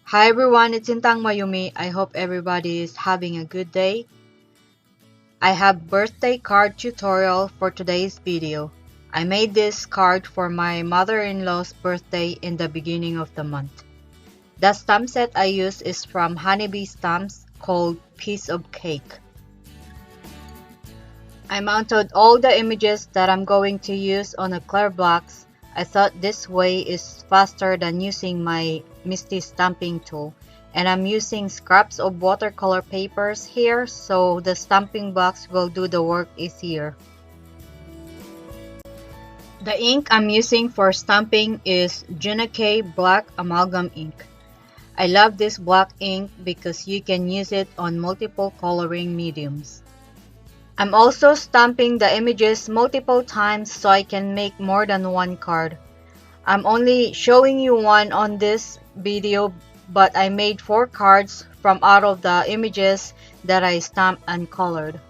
Hi everyone, it's Sintang Mayumi. I hope everybody is having a good day. I have birthday card tutorial for today's video. I made this card for my mother-in-law's birthday in the beginning of the month. The stamp set I use is from Honeybee Stamps called Piece of Cake. I mounted all the images that I'm going to use on a clear box. I thought this way is faster than using my Misty stamping tool, and I'm using scraps of watercolor papers here so the stamping box will do the work easier. The ink I'm using for stamping is Junakei Black Amalgam ink. I love this black ink because you can use it on multiple coloring mediums. I'm also stamping the images multiple times so I can make more than one card. I'm only showing you one on this video, but I made 4 cards from out of the images that I stamped and colored.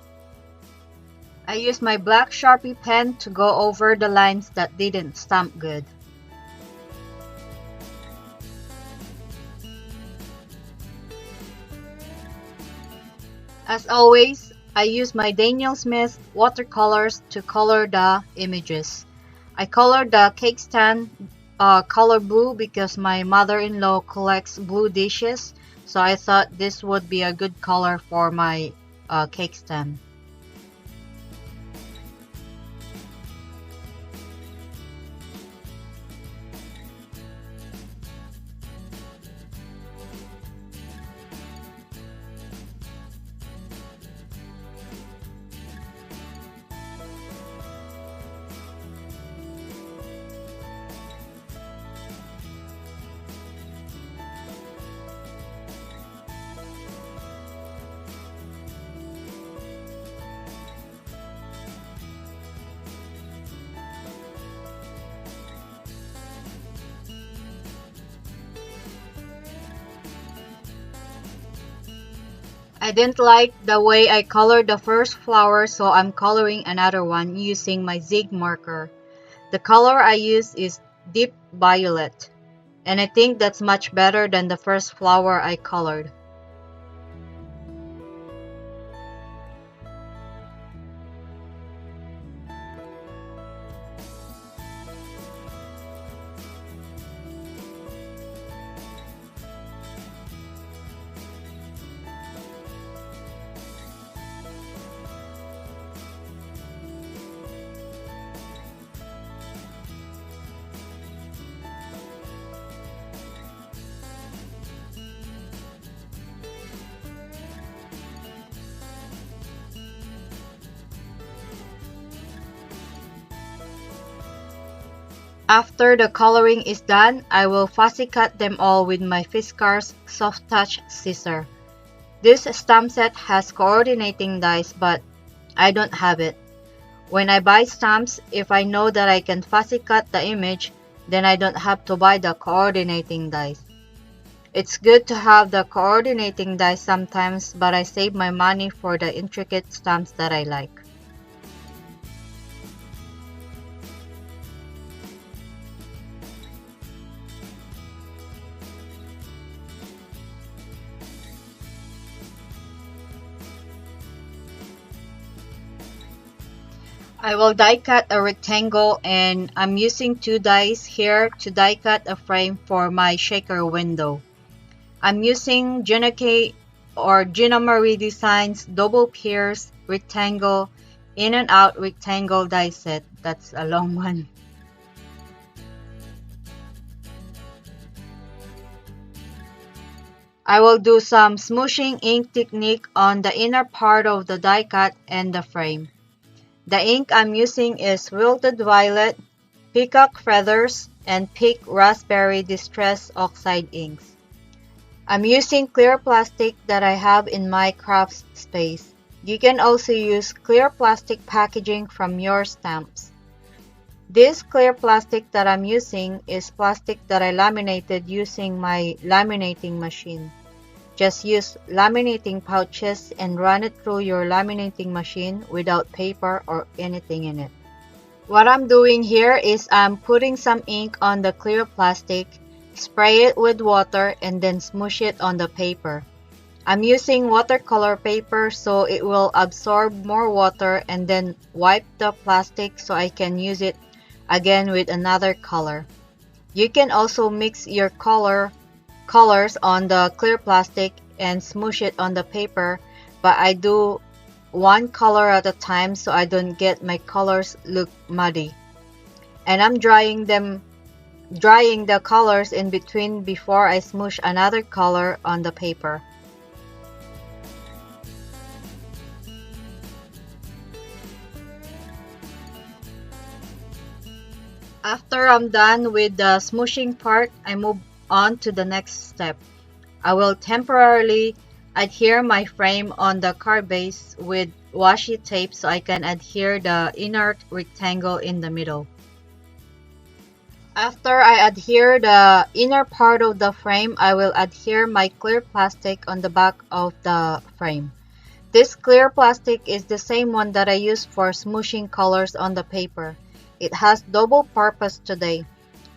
I used my black Sharpie pen to go over the lines that didn't stamp good. As always, I use my Daniel Smith watercolors to color the images. I colored the cake stand color blue because my mother-in-law collects blue dishes, so I thought this would be a good color for my cake stand. I didn't like the way I colored the first flower, so I'm coloring another one using my Zig marker. The color I use is deep violet, and I think that's much better than the first flower I colored. After the coloring is done, I will fussy cut them all with my Fiskars Soft Touch scissor. This stamp set has coordinating dies, but I don't have it. When I buy stamps, if I know that I can fussy cut the image, then I don't have to buy the coordinating dies. It's good to have the coordinating dies sometimes, but I save my money for the intricate stamps that I like. I will die cut a rectangle, and I'm using 2 dies here to die cut a frame for my shaker window. I'm using Junakei or Gina Marie Designs double pierce rectangle in and out rectangle die set. That's a long one. I will do some smooshing ink technique on the inner part of the die cut and the frame. The ink I'm using is Wilted Violet, Peacock Feathers, and Pink Raspberry Distress Oxide inks. I'm using clear plastic that I have in my craft space. You can also use clear plastic packaging from your stamps. This clear plastic that I'm using is plastic that I laminated using my laminating machine. Just use laminating pouches and run it through your laminating machine without paper or anything in it. What I'm doing here is I'm putting some ink on the clear plastic spray it with water, and then smoosh it on the paper. I'm using watercolor paper so it will absorb more water, and then wipe the plastic so I can use it again with another color. You can also mix your colors on the clear plastic and smoosh it on the paper, but I do one color at a time so I don't get my colors look muddy. And I'm drying the colors in between before I smoosh another color on the paper. After I'm done with the smooshing part, I move on to the next step. I will temporarily adhere my frame on the card base with washi tape so I can adhere the inner rectangle in the middle. After I adhere the inner part of the frame, I will adhere my clear plastic on the back of the frame. This clear plastic is the same one that I use for smooshing colors on the paper. It has double purpose today.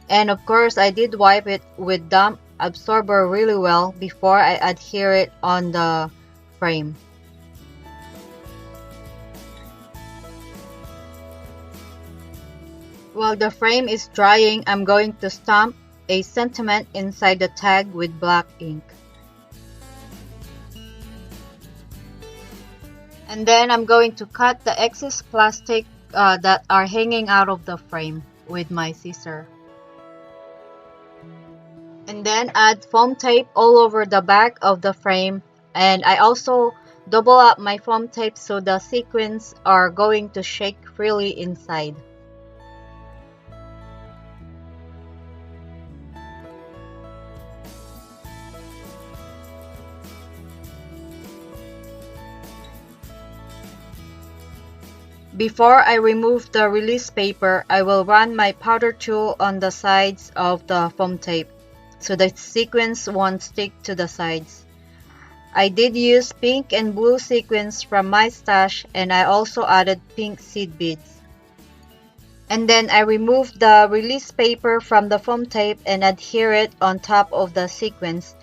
And of course, I did wipe it with damp absorber really well before I adhere it on the frame. While the frame is drying, I'm going to stamp a sentiment inside the tag with black ink. And then I'm going to cut the excess plastic that are hanging out of the frame with my scissor. And then add foam tape all over the back of the frame, and I also double up my foam tape so the sequins are going to shake freely inside. Before I remove the release paper, I will run my powder tool on the sides of the foam tape so the sequins won't stick to the sides. I did use pink and blue sequins from my stash, and I also added pink seed beads. And then I removed the release paper from the foam tape and adhere it on top of the sequins.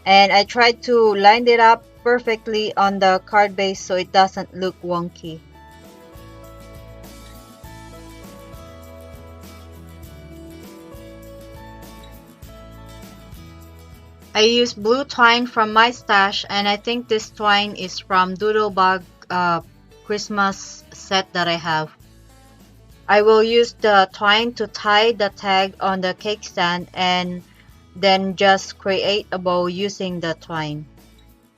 And I tried to line it up perfectly on the card base so it doesn't look wonky. I used blue twine from my stash, and I think this twine is from Doodlebug Christmas set that I have. I will use the twine to tie the tag on the cake stand and then just create a bow using the twine.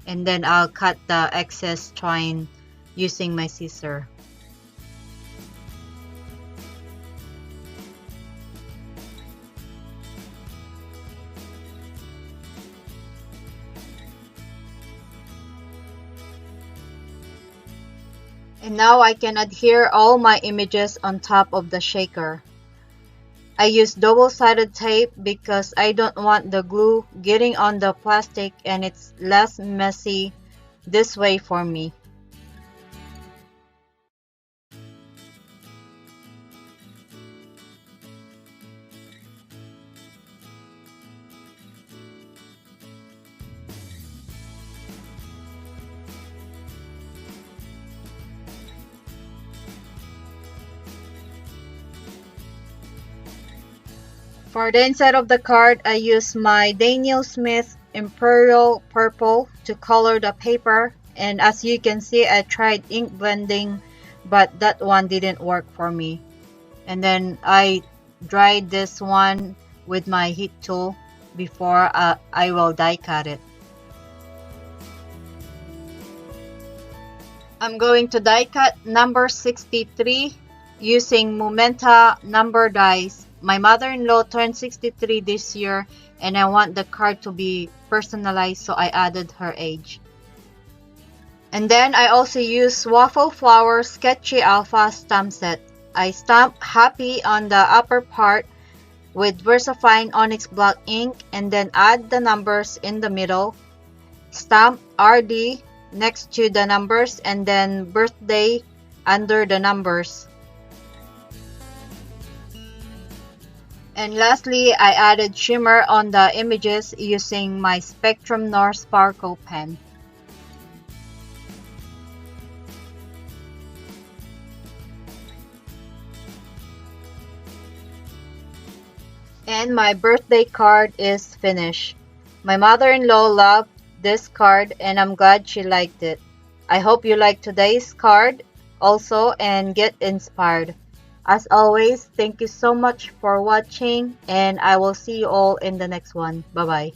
And then I'll cut the excess twine using my scissor. And now I can adhere all my images on top of the shaker. I use double-sided tape because I don't want the glue getting on the plastic, and it's less messy this way for me. For the inside of the card, I use my Daniel Smith Imperial Purple to color the paper, and as you can see, I tried ink blending, but that one didn't work for me. And then I dried this one with my heat tool before I will die cut it. I'm going to die cut number 63 using Momenta number dies. My mother-in-law turned 63 this year, and I want the card to be personalized, so I added her age. And then I also use Waffle Flower Sketchy Alpha stamp set. I stamp Happy on the upper part with VersaFine Onyx Black ink, and then add the numbers in the middle. Stamp RD next to the numbers, and then birthday under the numbers. And lastly, I added shimmer on the images using my Spectrum Noir Sparkle pen. And my birthday card is finished. My mother-in-law loved this card and I'm glad she liked it. I hope you like today's card also and get inspired. As always, thank you so much for watching and I will see you all in the next one. Bye bye.